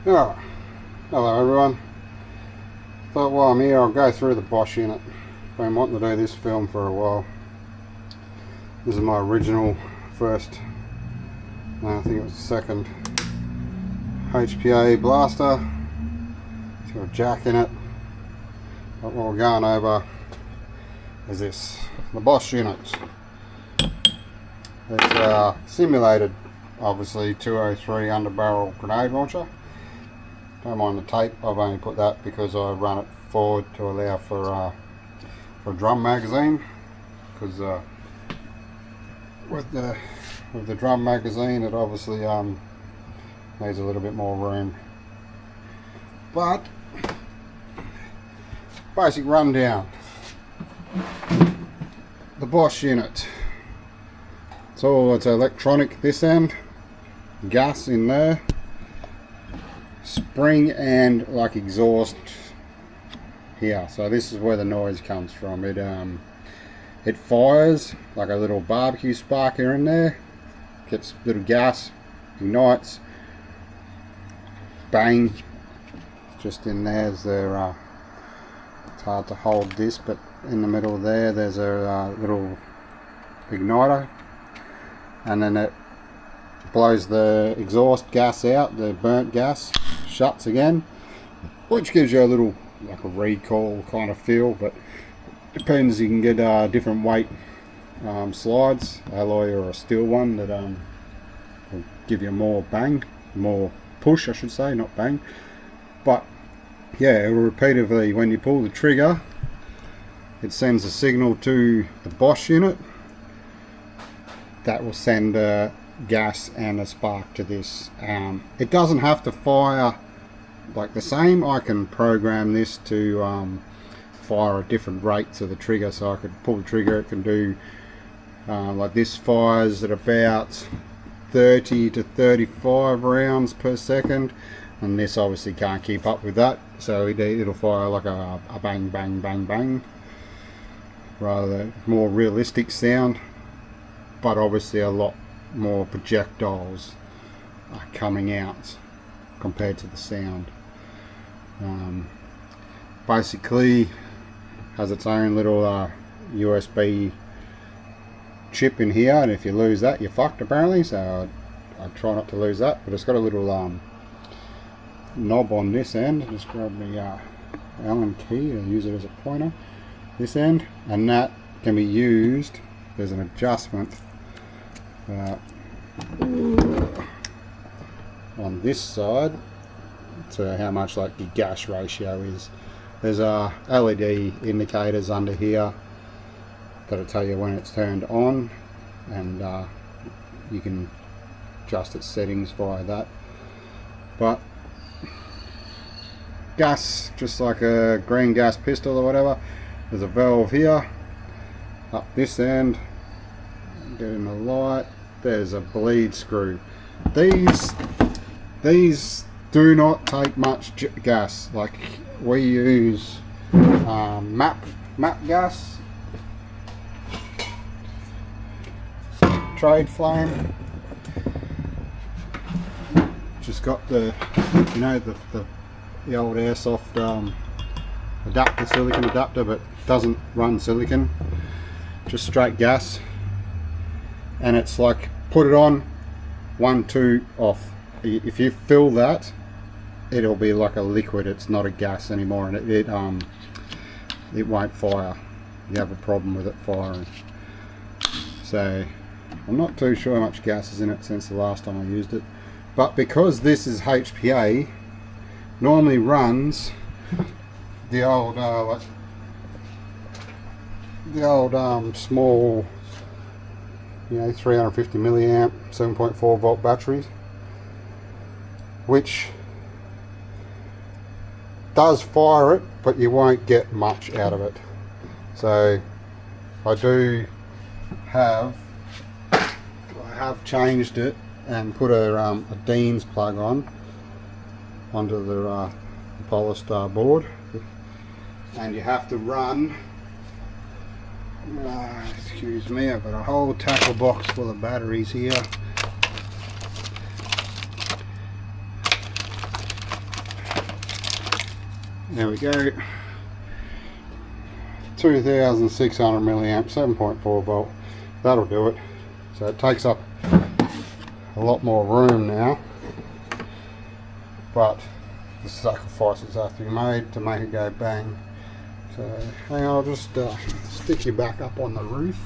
Oh, hello everyone. Thought while I'm here I'll go through the BOSS unit. Been wanting to do this film for a while. This is my original first, I think it was the second HPA blaster. It's got a jack in it. But what we're going over is this, the BOSS unit. It's simulated, obviously, 203 underbarrel grenade launcher. Don't mind the tape, I've only put that because I run it forward to allow for a drum magazine, because with the drum magazine it obviously needs a little bit more room. But basic rundown, the BOSS unit, it's electronic this end, gas in there, spring and like exhaust here. So this is where the noise comes from. It fires like a little barbecue sparker in there, gets little gas, ignites, bang, just in there's their it's hard to hold this, but in the middle there's a little igniter, and then it blows the exhaust gas out, the burnt gas shuts again, which gives you a little like a recoil kind of feel, but depends. You can get different weight slides, alloy or a steel one, that will give you more bang, more push I should say, not bang. But yeah, repeatedly when you pull the trigger it sends a signal to the BOSS unit that will send gas and a spark to this. It doesn't have to fire like the same. I can program this to fire at different rates of the trigger, so I could pull the trigger, it can do like this fires at about 30 to 35 rounds per second, and this obviously can't keep up with that, so it'll fire like a bang bang bang bang, rather more realistic sound, but obviously a lot more projectiles are coming out compared to the sound. Basically has its own little USB chip in here, and if you lose that you're fucked apparently, so I try not to lose that. But it's got a little knob on this end. Just grab my Allen key and use it as a pointer, this end, and that can be used. There's an adjustment on this side to how much like the gas ratio is. There's LED indicators under here that'll tell you when it's turned on, and you can adjust its settings via that. But gas, just like a green gas pistol or whatever, there's a valve here up this end. Get in the light, there's a bleed screw. These do not take much gas. Like we use map gas, trade flame. Just got the, you know, the old airsoft adapter, silicon adapter, but doesn't run silicon, just straight gas. And it's like put it on, 1 2 off. If you fill that, it'll be like a liquid. It's not a gas anymore, and it won't fire. You have a problem with it firing. So I'm not too sure how much gas is in it since the last time I used it, but because this is HPA, normally runs the old small, you know, 350 milliamp 7.4 volt batteries, which does fire it, but you won't get much out of it. So I have changed it and put a Dean's plug onto the Polystar board, and you have to run, excuse me, I've got a whole tackle box full of batteries here. There we go. 2600 milliamp, 7.4 volt. That'll do it. So it takes up a lot more room now, but the sacrifices have to be made to make it go bang. So hang on, I'll just stick you back up on the roof.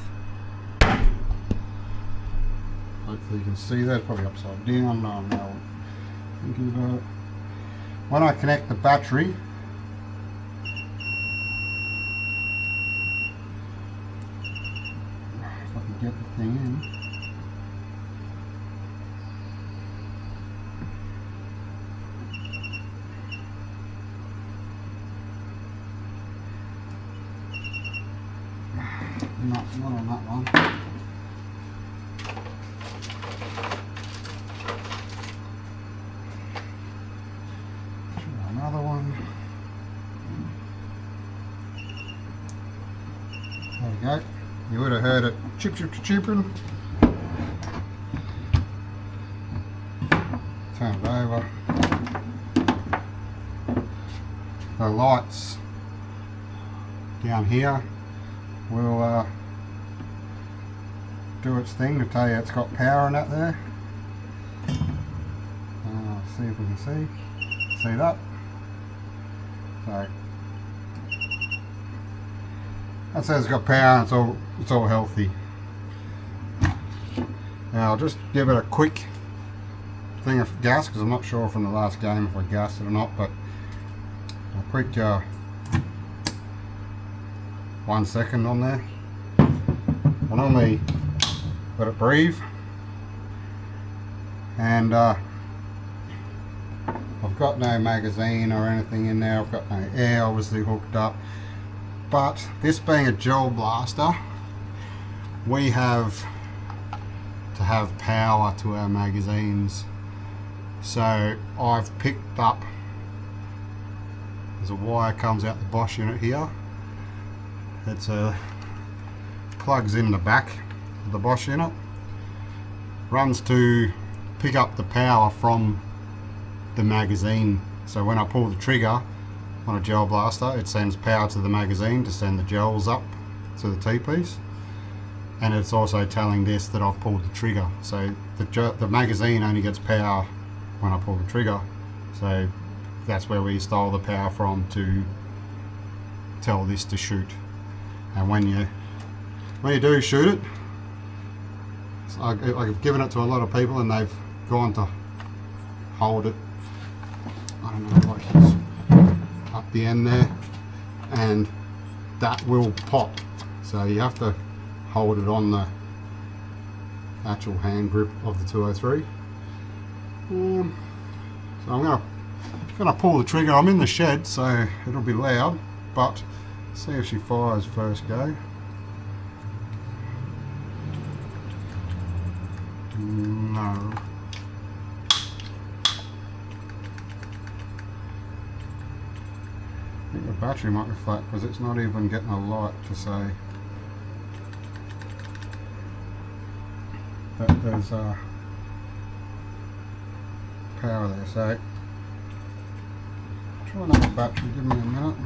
Hopefully you can see that. Probably upside down. No, no. Thinking about it. When I connect the battery, if I can get the thing in. Not on that one. Try another one. There we go. You would have heard it chip chip chipping. Turn it over. The lights down here will do its thing to tell you it's got power in that there. See if we can see that. So that says it's got power and it's all healthy. Now I'll just give it a quick thing of gas, because I'm not sure from the last game if I gassed it or not, but a quick 1 second on there. I normally let it breathe, and I've got no magazine or anything in there. I've got no air obviously hooked up, but this being a gelbaster, we have to have power to our magazines. So I've picked up, there's a wire comes out the BOSS unit here. It's plugs in the back of the BOSS unit, runs to pick up the power from the magazine. So when I pull the trigger on a gelbaster, it sends power to the magazine to send the gels up to the T-piece, and it's also telling this that I've pulled the trigger. So the magazine only gets power when I pull the trigger, so that's where we stole the power from to tell this to shoot. And when you do shoot it, I've given it to a lot of people and they've gone to hold it, I don't know, like this, up the end there, and that will pop. So you have to hold it on the actual hand grip of the 203. So I'm gonna pull the trigger. I'm in the shed, so it'll be loud, but see if she fires first go. No. I think the battery might be flat because it's not even getting a light to say that there's power there. So try another battery, give me a minute.